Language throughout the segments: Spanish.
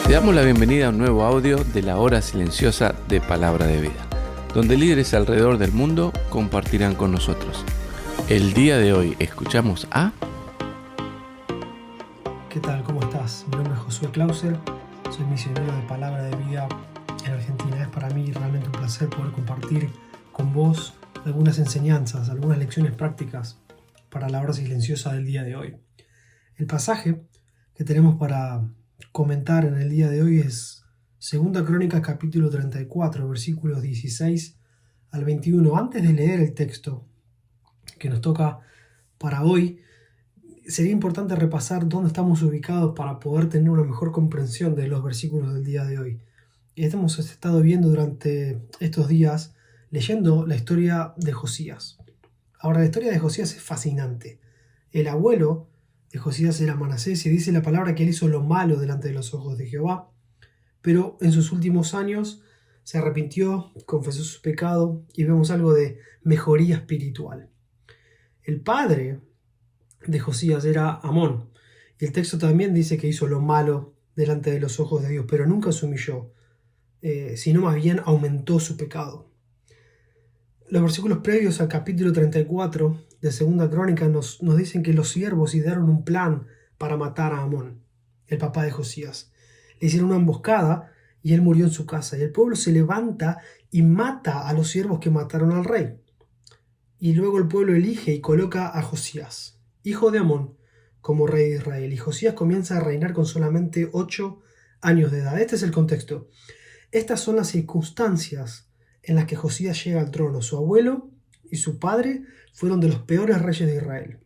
Te damos la bienvenida a un nuevo audio de la hora silenciosa de Palabra de Vida, donde líderes alrededor del mundo compartirán con nosotros. El día de hoy escuchamos a... ¿Qué tal? ¿Cómo estás? Mi nombre es Josué Clauser, soy misionero de Palabra de Vida en Argentina. Es para mí realmente un placer poder compartir con vos algunas enseñanzas, algunas lecciones prácticas para la hora silenciosa del día de hoy. El pasaje que tenemos para comentar en el día de hoy es 2 Crónicas capítulo 34, versículos 16 al 21. Antes de leer el texto que nos toca para hoy, sería importante repasar dónde estamos ubicados para poder tener una mejor comprensión de los versículos del día de hoy. Hemos estado viendo durante estos días, leyendo la historia de Josías. Ahora, la historia de Josías es fascinante. El abuelo de Josías era Manasés y dice la palabra que él hizo lo malo delante de los ojos de Jehová, pero en sus últimos años se arrepintió, confesó su pecado y vemos algo de mejoría espiritual. El padre de Josías era Amón, y el texto también dice que hizo lo malo delante de los ojos de Dios, pero nunca se humilló, sino más bien aumentó su pecado. Los versículos previos al capítulo 34 de 2 Crónica nos dicen que los siervos idearon un plan para matar a Amón, el papá de Josías. Le hicieron una emboscada y él murió en su casa, y el pueblo se levanta y mata a los siervos que mataron al rey. Y luego el pueblo elige y coloca a Josías, hijo de Amón, como rey de Israel. Y Josías comienza a reinar con solamente 8 años de edad. Este es el contexto. Estas son las circunstancias en las que Josías llega al trono. Su abuelo y su padre fueron de los peores reyes de Israel.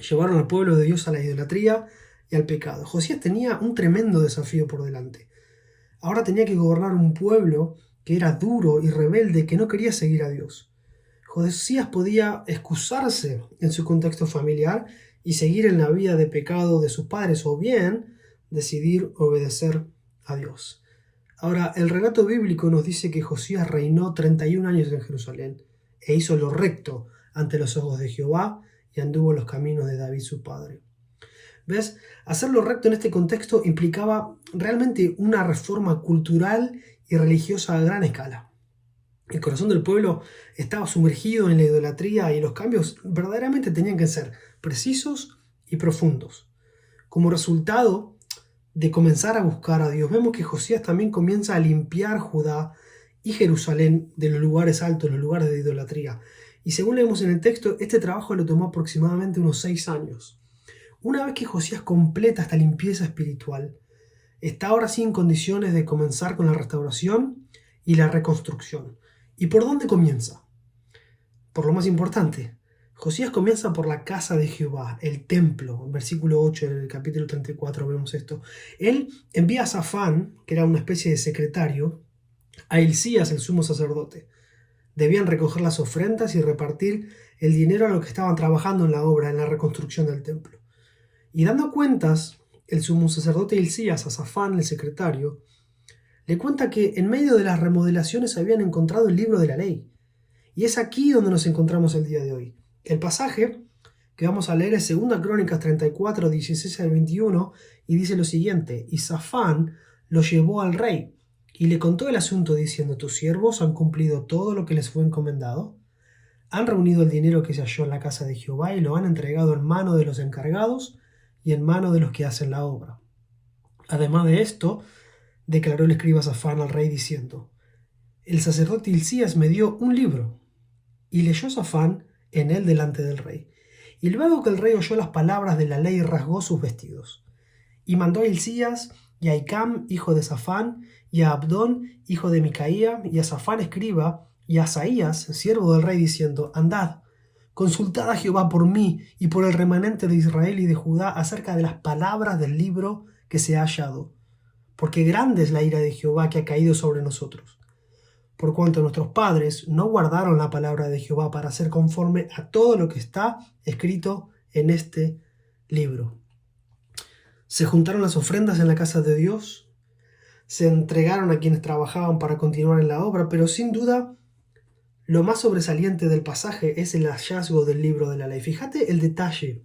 Llevaron al pueblo de Dios a la idolatría y al pecado. Josías tenía un tremendo desafío por delante. Ahora tenía que gobernar un pueblo que era duro y rebelde, que no quería seguir a Dios. Josías podía excusarse en su contexto familiar y seguir en la vida de pecado de sus padres, o bien decidir obedecer a Dios. Ahora, el relato bíblico nos dice que Josías reinó 31 años en Jerusalén e hizo lo recto ante los ojos de Jehová y anduvo en los caminos de David su padre. ¿Ves? Hacer lo recto en este contexto implicaba realmente una reforma cultural y religiosa a gran escala. El corazón del pueblo estaba sumergido en la idolatría y los cambios verdaderamente tenían que ser precisos y profundos. Como resultado de comenzar a buscar a Dios, vemos que Josías también comienza a limpiar Judá y Jerusalén de los lugares altos, los lugares de idolatría. Y según leemos en el texto, este trabajo le tomó aproximadamente unos 6 años. Una vez que Josías completa esta limpieza espiritual, está ahora sí en condiciones de comenzar con la restauración y la reconstrucción. ¿Y por dónde comienza? Por lo más importante. Josías comienza por la casa de Jehová, el templo. En versículo 8 del capítulo 34 vemos esto. Él envía a Safán, que era una especie de secretario, a Hilcías, el sumo sacerdote. Debían recoger las ofrendas y repartir el dinero a los que estaban trabajando en la obra, en la reconstrucción del templo. Y dando cuentas, el sumo sacerdote Hilcías a Safán, el secretario, le cuenta que en medio de las remodelaciones habían encontrado el libro de la ley. Y es aquí donde nos encontramos el día de hoy. El pasaje que vamos a leer es 2 Crónicas 34, 16 al 21, y dice lo siguiente: Y Safán lo llevó al rey, y le contó el asunto diciendo: ¿Tus siervos han cumplido todo lo que les fue encomendado? Han reunido el dinero que se halló en la casa de Jehová y lo han entregado en mano de los encargados y en mano de los que hacen la obra. Además de esto, declaró el escriba Safán al rey diciendo: El sacerdote Hilcías me dio un libro. Y leyó Safán en él delante del rey. Y luego que el rey oyó las palabras de la ley, rasgó sus vestidos. Y mandó a Hilcías y a Hicam, hijo de Safán, y a Abdón, hijo de Micaía, y a Safán, escriba, y a Asaías, siervo del rey, diciendo: Andad, consultad a Jehová por mí y por el remanente de Israel y de Judá acerca de las palabras del libro que se ha hallado. Porque grande es la ira de Jehová que ha caído sobre nosotros, por cuanto nuestros padres no guardaron la palabra de Jehová para hacer conforme a todo lo que está escrito en este libro. Se juntaron las ofrendas en la casa de Dios, se entregaron a quienes trabajaban para continuar en la obra, pero sin duda lo más sobresaliente del pasaje es el hallazgo del libro de la ley. Fíjate el detalle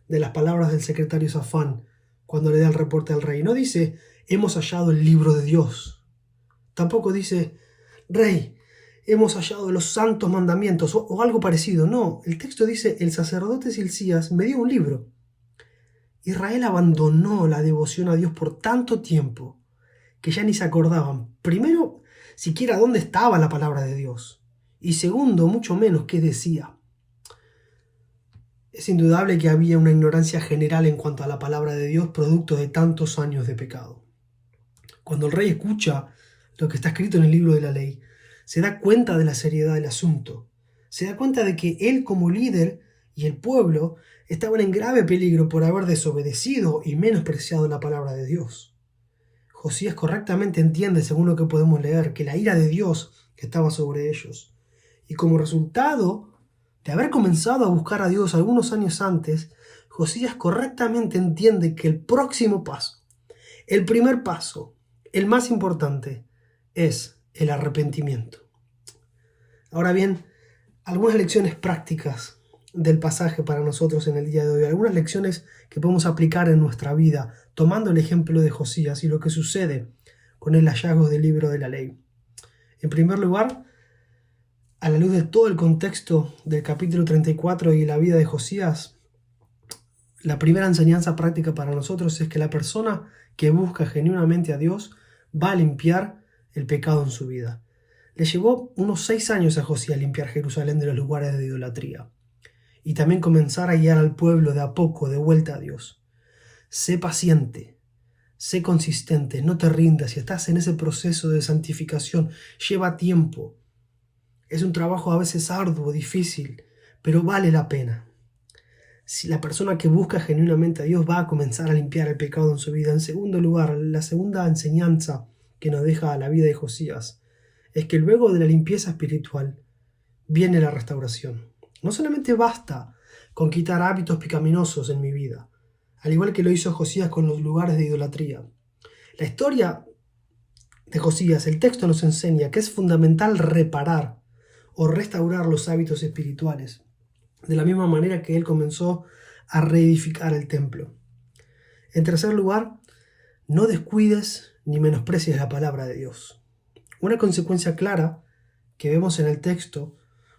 de las palabras del secretario Safán cuando le da el reporte al rey. No dice: hemos hallado el libro de Dios. Tampoco dice, Rey, hemos hallado los santos mandamientos o algo parecido. No, el texto dice, el sacerdote Hilcías me dio un libro. Israel abandonó la devoción a Dios por tanto tiempo que ya ni se acordaban, primero, siquiera dónde estaba la palabra de Dios, y segundo, mucho menos qué decía. Es indudable que había una ignorancia general en cuanto a la palabra de Dios, producto de tantos años de pecado. Cuando el rey escucha lo que está escrito en el libro de la ley, se da cuenta de la seriedad del asunto. Se da cuenta de que él como líder y el pueblo estaban en grave peligro por haber desobedecido y menospreciado la palabra de Dios. Josías correctamente entiende, según lo que podemos leer, que la ira de Dios estaba sobre ellos. Y como resultado de haber comenzado a buscar a Dios algunos años antes, Josías correctamente entiende que el próximo paso, el primer paso, el más importante, es el arrepentimiento. Ahora bien, algunas lecciones prácticas del pasaje para nosotros en el día de hoy, algunas lecciones que podemos aplicar en nuestra vida, tomando el ejemplo de Josías y lo que sucede con el hallazgo del libro de la ley. En primer lugar, a la luz de todo el contexto del capítulo 34 y la vida de Josías, la primera enseñanza práctica para nosotros es que la persona que busca genuinamente a Dios va a limpiar el pecado en su vida. Le llevó unos 6 años a Josías limpiar Jerusalén de los lugares de idolatría y también comenzar a guiar al pueblo de a poco de vuelta a Dios. Sé paciente, sé consistente, no te rindas. Si estás en ese proceso de santificación, lleva tiempo. Es un trabajo a veces arduo, difícil, pero vale la pena. Si la persona que busca genuinamente a Dios va a comenzar a limpiar el pecado en su vida. En segundo lugar, la segunda enseñanza que nos deja la vida de Josías es que luego de la limpieza espiritual viene la restauración. No solamente basta con quitar hábitos pecaminosos en mi vida, al igual que lo hizo Josías con los lugares de idolatría. La historia de Josías, el texto nos enseña que es fundamental reparar o restaurar los hábitos espirituales, de la misma manera que él comenzó a reedificar el templo. En tercer lugar, no descuides ni menosprecies la palabra de Dios. Una consecuencia clara que vemos en el texto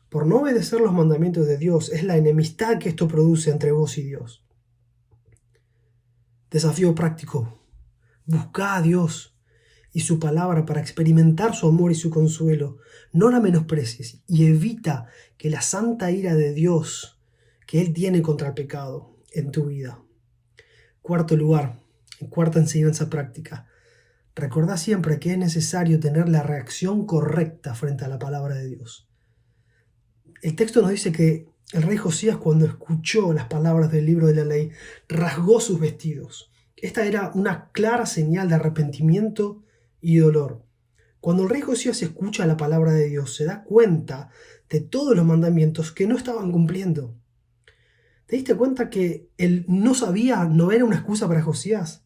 por no obedecer los mandamientos de Dios es la enemistad que esto produce entre vos y Dios. Desafío práctico: busca a Dios y su palabra para experimentar su amor y su consuelo. No la menosprecies y evita que la santa ira de Dios que Él tiene contra el pecado en tu vida. Cuarto lugar, cuarta enseñanza práctica: recordá siempre que es necesario tener la reacción correcta frente a la palabra de Dios. El texto nos dice que el rey Josías, cuando escuchó las palabras del libro de la ley, rasgó sus vestidos. Esta era una clara señal de arrepentimiento y dolor. Cuando el rey Josías escucha la palabra de Dios, se da cuenta de todos los mandamientos que no estaban cumpliendo. ¿Te diste cuenta que él no sabía no era una excusa para Josías?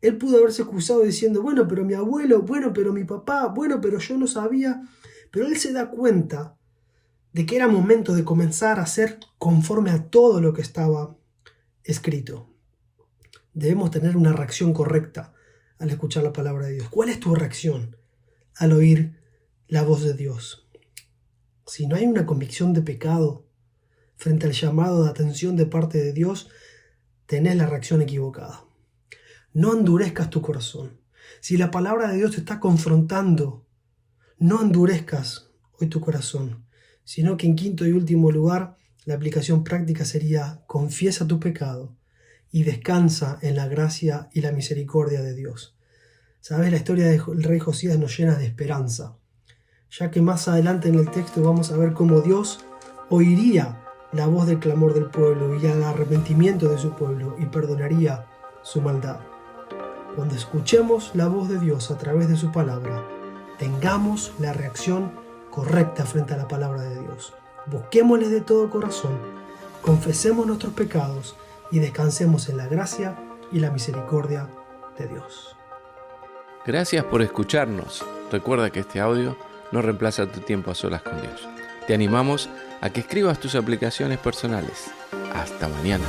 Él pudo haberse excusado diciendo, bueno, pero mi abuelo, bueno, pero mi papá, bueno, pero yo no sabía. Pero él se da cuenta de que era momento de comenzar a hacer conforme a todo lo que estaba escrito. Debemos tener una reacción correcta al escuchar la palabra de Dios. ¿Cuál es tu reacción al oír la voz de Dios? Si no hay una convicción de pecado frente al llamado de atención de parte de Dios, tenés la reacción equivocada. No endurezcas tu corazón. Si la palabra de Dios te está confrontando, no endurezcas hoy tu corazón, sino que en quinto y último lugar, la aplicación práctica sería: confiesa tu pecado y descansa en la gracia y la misericordia de Dios. ¿Sabes? La historia del rey Josías nos llena de esperanza, ya que más adelante en el texto vamos a ver cómo Dios oiría la voz del clamor del pueblo y el arrepentimiento de su pueblo y perdonaría su maldad. Cuando escuchemos la voz de Dios a través de su palabra, tengamos la reacción correcta frente a la palabra de Dios. Busquémosle de todo corazón, confesemos nuestros pecados y descansemos en la gracia y la misericordia de Dios. Gracias por escucharnos. Recuerda que este audio no reemplaza tu tiempo a solas con Dios. Te animamos a que escribas tus aplicaciones personales. Hasta mañana.